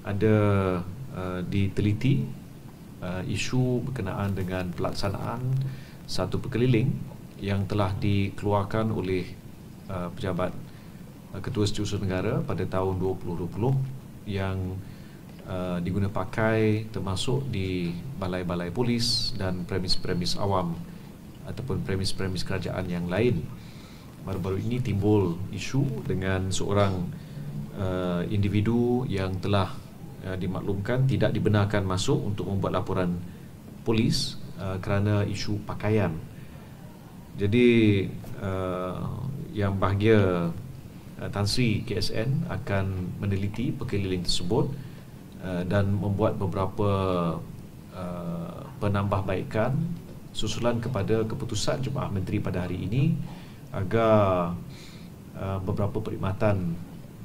ada diteliti isu berkenaan dengan pelaksanaan satu perkeliling yang telah dikeluarkan oleh pejabat Ketua Setiausaha Negara pada tahun 2020 yang diguna pakai termasuk di balai-balai polis dan premis-premis awam ataupun premis-premis kerajaan yang lain. Baru-baru ini timbul isu dengan seorang individu yang telah dimaklumkan tidak dibenarkan masuk untuk membuat laporan polis kerana isu pakaian. Jadi yang bahagia Tan Sri KSN akan meneliti perkeliling tersebut dan membuat beberapa penambahbaikan susulan kepada keputusan Jemaah Menteri pada hari ini agar beberapa perkhidmatan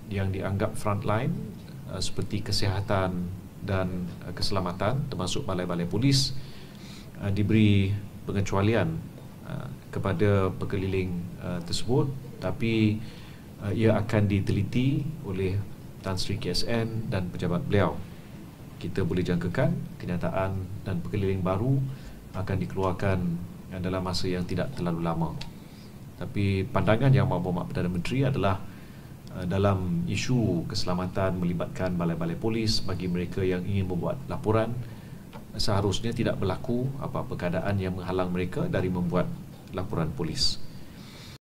yang dianggap frontline seperti kesihatan dan keselamatan termasuk balai-balai polis diberi pengecualian kepada perkeliling tersebut, tapi ia akan diteliti oleh Tan Sri KSN dan pejabat beliau. Kita boleh jangkakan kenyataan dan perkeliling baru akan dikeluarkan dalam masa yang tidak terlalu lama. Tapi pandangan Yang Berhormat Perdana Menteri adalah dalam isu keselamatan melibatkan balai-balai polis, bagi mereka yang ingin membuat laporan seharusnya tidak berlaku apa-apa keadaan yang menghalang mereka dari membuat laporan polis.